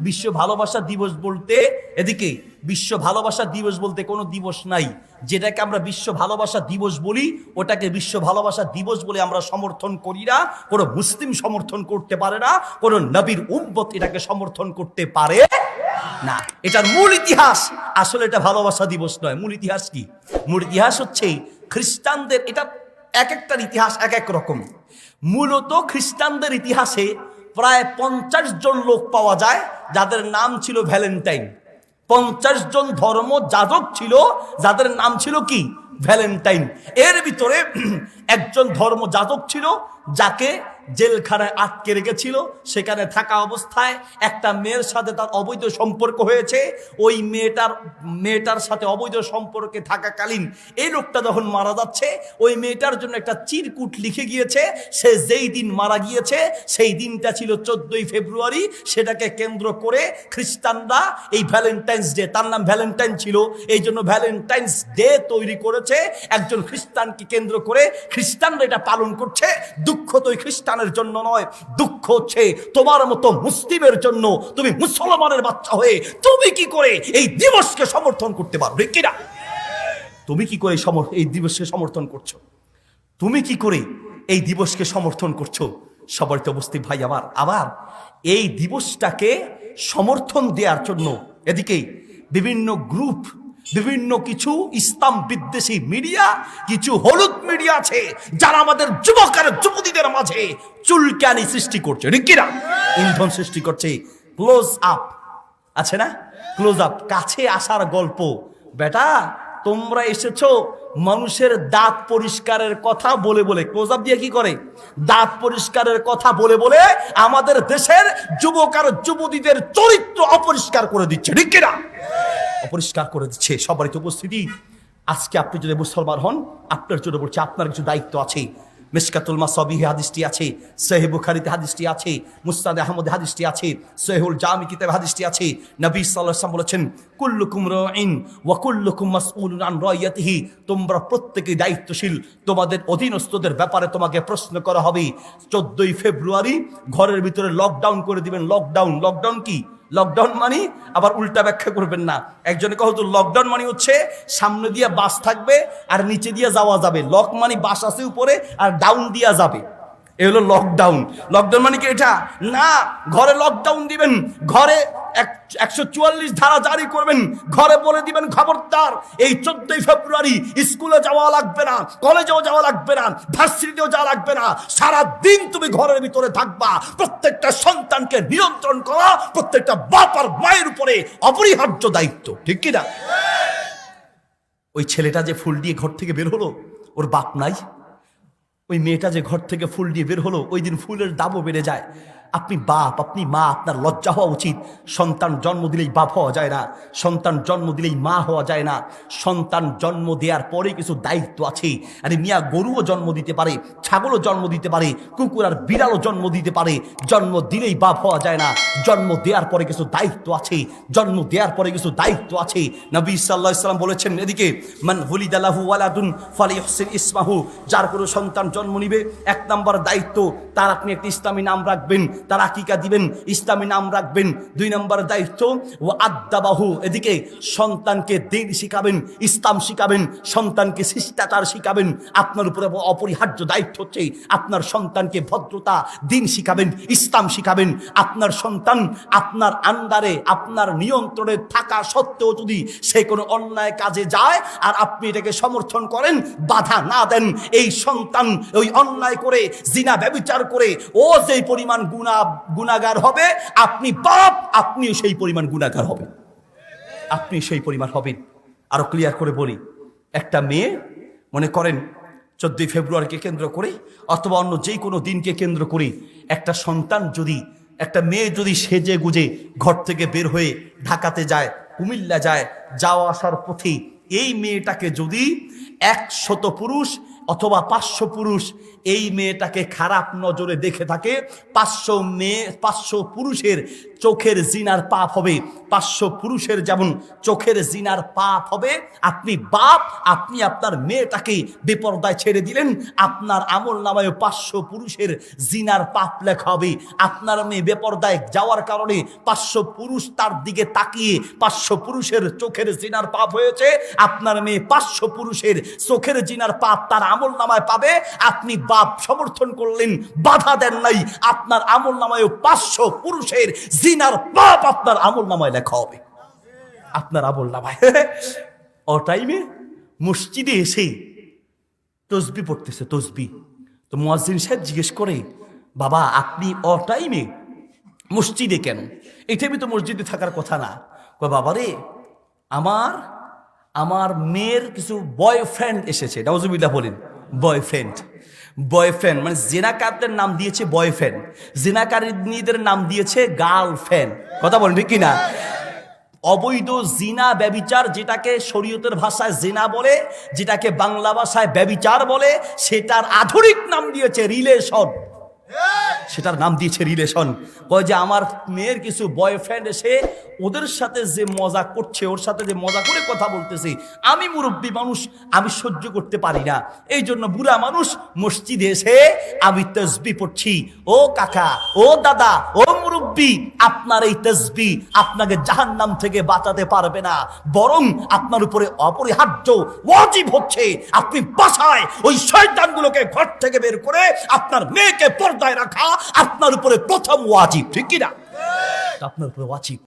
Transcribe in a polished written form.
বিশ্ব ভালোবাসা দিবস বলতে, এদিকে বিশ্ব ভালোবাসা দিবস বলতে কোনো দিবস নাই। যেটাকে আমরা বিশ্ব ভালোবাসা দিবস বলি ওটাকে বিশ্ব ভালোবাসা দিবস বলে আমরা সমর্থন করি না। কোনো মুসলিম সমর্থন করতে পারে না, কোনো নবীর উম্মত এটাকে সমর্থন করতে পারে না। এটার মূল ইতিহাস আসলে এটা ভালোবাসা দিবস নয়। মূল ইতিহাস কি? মূল ইতিহাস হচ্ছে খ্রিস্টানদের, এটা এক একটার ইতিহাস এক এক রকম। মূলত খ্রিস্টানদের ইতিহাসে প্রায় 50 জন লোক পাওয়া যায় যাদের নাম ছিল ভ্যালেন্টাইন। 50 জন ধর্ম যাজক ছিল যাদের নাম ছিল কি? ভ্যালেন্টাইন। এর ভিতরে একজন ধর্ম যাজক ছিল যাকে জেলখানায় আটকে রেখেছিল। সেখানে থাকা অবস্থায় একটা মেয়ের সাথে তার অবৈধ সম্পর্ক হয়েছে। ওই মেয়েটার সাথে অবৈধ সম্পর্কে থাকাকালীন এই লোকটা যখন মারা যাচ্ছে, ওই মেয়েটার জন্য একটা চিরকুট লিখে গিয়েছে। সে যেই দিন মারা গিয়েছে সেই দিনটা ছিল 14ই ফেব্রুয়ারি। সেটাকে কেন্দ্র করে খ্রিস্টানরা এই ভ্যালেন্টাইন্স ডে, তার নাম ভ্যালেন্টাইন ছিল, এই জন্য ভ্যালেন্টাইন্স ডে তৈরি করেছে একজন খ্রিস্টানকে কেন্দ্র করে। খ্রিস্টানরা এটা পালন করছে। দুঃখ তো ওই খ্রিস্টানের জন্য নয়, দুঃখ হচ্ছে তোমার মতো মুসলিমের জন্য। তুমি মুসলমানের বাচ্চা হয়ে তুমি কি করে এই দিবসকে সমর্থন করতে পারো? ঠিক কিনা? তুমি কি করে এই দিবসকে সমর্থন করছো? তুমি কি করে এই দিবসকে সমর্থন করছো? সবার তো উপস্থিত ভাই আবার এই দিবসটাকে সমর্থন দেওয়ার জন্য এদিকে বিভিন্ন গ্রুপ, বিভিন্ন কিছু ইসলাম বিদ্বেষী মিডিয়া, কিছু হলুদ মিডিয়া আছে যারা আমাদের যুবক আর যুবতীদের মাঝে চুলকানি সৃষ্টি করছে, ঠিক কিনা? ইন্ধন সৃষ্টি করছে। ক্লোজ আপ আছে না? ক্লোজ আপ, কাছে আসার গল্প। বেটা তোমরা এসেছো মানুষের দাঁত পরিষ্কারের কথা বলে বলে, ক্লোজ আপ দিয়ে কি করে? দাঁত পরিষ্কারের কথা বলে বলে আমাদের দেশের যুবক আর যুবতীদের চরিত্র অপরিষ্কার করে দিচ্ছে, ঠিক কিনা? অপরিষ্কার করে দিচ্ছে। সবারই তো উপস্থিতি। আজকে আপনি যদি মুসলমান হন, আপনার জন্য বলছি আপনার কিছু দায়িত্ব আছে। মিশকাতুল মাসাবিহ হাদিসটি আছে, সহিহ বুখারীতে হাদিসটি আছে, মুসনাদে আহমদে হাদিসটি আছে, সহিহুল জামি কিতাবে হাদিসটি আছে। নবী সাল্লাল্লাহু আলাইহি ওয়াসাল্লাম বলেছেন, কুল্লুকুম রাঈন ওয়া কুল্লুকুম মাসউলুন আন রাইয়াতিহি। তোমরা প্রত্যেকেই দায়িত্বশীল, তোমাদের অধীনস্থদের ব্যাপারে তোমাকে প্রশ্ন করা হবে। 14ই ফেব্রুয়ারি ঘরের ভিতরে লকডাউন করে দিবেন। লকডাউন কি? লকডাউন মানে আবার উল্টা ব্যাখ্যা করবেন না। একজনে কহতো লকডাউন মানে হচ্ছে সামনে দিয়ে বাস থাকবে আর নিচে দিয়ে যাওয়া যাবে। লক মানে বাস আছে উপরে আর ডাউন দিয়া যাবে, এ হলো লকডাউন। লকডাউন মানে কি এটা? না, ঘরে লকডাউন দিবেন, ঘরে 144 ধারা জারি করবেন, ঘরে বলে দিবেন খবরদার এই 14ই ফেব্রুয়ারি স্কুলে যাওয়া লাগবে না, কলেজেও যাওয়া লাগবে না, ভার্সিটিতেও যাওয়া লাগবে না, সারা দিন তুমি ঘরের ভিতরে থাকবা। প্রত্যেকটা সন্তানকে নিয়ন্ত্রণ করা প্রত্যেকটা বাপ আর মায়ের উপরে অপরিহার্য দায়িত্ব, ঠিক কি না? ওই ছেলেটা যে ফুল দিয়ে ঘর থেকে বের হলো, ওর বাপ নাই। ওই মেয়েটা যে ঘর থেকে ফুল দিয়ে বের হলো, ওই দিন ফুলের দামও বেড়ে যায়। আপনি বাপ, আপনি মা, আপনার লজ্জা হওয়া উচিত। সন্তান জন্ম দিলেই বাপ হওয়া যায় না, সন্তান জন্ম দিলেই মা হওয়া যায় না। সন্তান জন্ম দেওয়ার পরে কিছু দায়িত্ব আছে। আরে মিয়া, গরুও জন্ম দিতে পারে, ছাগলও জন্ম দিতে পারে, কুকুর আর বিড়ালও জন্ম দিতে পারে। জন্ম দিলেই বাপ হওয়া যায় না, জন্ম দেওয়ার পরে কিছু দায়িত্ব আছে। জন্ম দেওয়ার পরে কিছু দায়িত্ব আছে। নবী সাল্লাল্লাহু আলাইহি ওয়াসাল্লাম বলেছেন, এদিকে মান হুলিদা লাহু ওয়ালাদুন ফালিহসিন ইসমাহু। যার কোনো সন্তান জন্ম নিবে, 1 নম্বর দায়িত্ব তার আপনি একটি ইসলামী নাম রাখবেন, তার আকিকা দিবেন, ইসলামী নাম রাখবেন। 2 নম্বর দায়িত্ব ও আদ্দাবাহু, এদিকে সন্তানকে দিন শিখাবেন, ইসলাম শিখাবেন, সন্তানকে শিষ্টাচার শিখাবেন। আপনার উপরে অপরিহার্য দায়িত্ব হচ্ছে আপনার সন্তানকে ভদ্রতা, দিন শিখাবেন, ইসলাম শিখাবেন। আপনার সন্তান আপনার আন্ডারে, আপনার নিয়ন্ত্রণে থাকা সত্ত্বেও যদি সে কোনো অন্যায় কাজে যায় আর আপনি এটাকে সমর্থন করেন, বাধা না দেন, এই সন্তান ওই অন্যায় করে, জিনা ব্যভিচার করে ও যেই পরিমাণ গুনাহগার হবে, আপনি বাপ, আপনিও সেই পরিমাণ গুনাহগার হবেন, আপনি সেই পরিমাণ হবেন। আরো ক্লিয়ার করে বলি, একটা মেয়ে মনে করেন 14ই ফেব্রুয়ারিকে কেন্দ্র করে অথবা অন্য যে কোনো দিনকে কেন্দ্র করে একটা সন্তান যদি, একটা মেয়ে যদি সেজে গুজে ঘর থেকে বের হয়ে ঢাকাতে যায়, কুমিল্লা যায়, যাওয়া আসার পথে এই মেয়েটাকে যদি 100 পুরুষ অথবা 500 পুরুষ এই মেয়েটাকে খারাপ নজরে দেখে থাকে, 500 পুরুষের চোখের জিনার পাপ হবে, 500 পুরুষের যেমন চোখের জিনার পাপ হবে। আপনি বাপ, আপনি আপনার মেয়েটাকে বেপরদায় ছেড়ে দিলেন, আপনার আমল নামায় 500 পুরুষের জিনার পাপ লেখা হবে। আপনার মেয়ে বেপরদায় যাওয়ার কারণে 500 পুরুষ তার দিকে তাকিয়ে 500 পুরুষের চোখের জিনার পাপ হয়েছে, আপনার মেয়ে 500 পুরুষের চোখের জিনার পাপ তার আমল নামায় পাবে। আপনি বাপ সমর্থন করলেন, বাধা দেন নাই, আপনার আমল নামায় 500 পুরুষের জিনার পাপ আপনার আমল নামায় লেখা হবে, আপনার আমল নামায়। ও টাইমে মসজিদে এসে তসবি পড়তেছে, তসবি। তো মুয়াজ্জিন সাহেব জিজ্ঞেস করে, বাবা আপনি ও টাইমে মসজিদে কেন? এটাই তো মসজিদে থাকার কথা না। বাবা রে, আমার মেয়ের কিছু বয়ফ্রেন্ড এসেছে। নাউজুবিল্লাহ বলেন। বয়ফ্রেন্ড মানে জিনাকারদের নাম দিয়েছে বয়ফ্রেন্ড, জিনাকারীদের নাম দিয়েছে গার্লফ্রেন্ড। কথা বলেন ঠিক কিনা? অবৈধ জিনা ব্যভিচার, যেটাকে শরীয়তের ভাষায় জিনা বলে, যেটাকে বাংলা ভাষায় ব্যভিচার বলে, সেটার আধুনিক নাম দিয়েছে রিলেশন। সেটার নাম দিয়েছে রিলেশন। কয় যে আমার মেয়ের কিছু বয়ফ্রেন্ড এসে ওদের সাথে যে মজা করছে, ওর সাথে যে মজা করে কথা বলতেছে, আমি মুরব্বী মানুষ, আমি সহ্য করতে পারি না। এই জন্য বুড়া মানুষ মসজিদে এসে আমি তাসবিহ পড়ছি। ও কাকা, ও দাদা, ও মুরব্বী, আপনার এই তাসবিহ আপনাকে জাহান্নাম থেকে বাঁচাতে পারবে না, বরং আপনার উপরে অপরিহার্য ওয়াজিব হচ্ছে আপনি বাসায় ওই শয়তানগুলোকে ঘর থেকে বের করে আপনার মেয়েকে পর্দায় রাখা আপনার উপরে প্রথম ওয়াজিব। ঠিক কিনা? আপনার উপরে ওয়াজিব।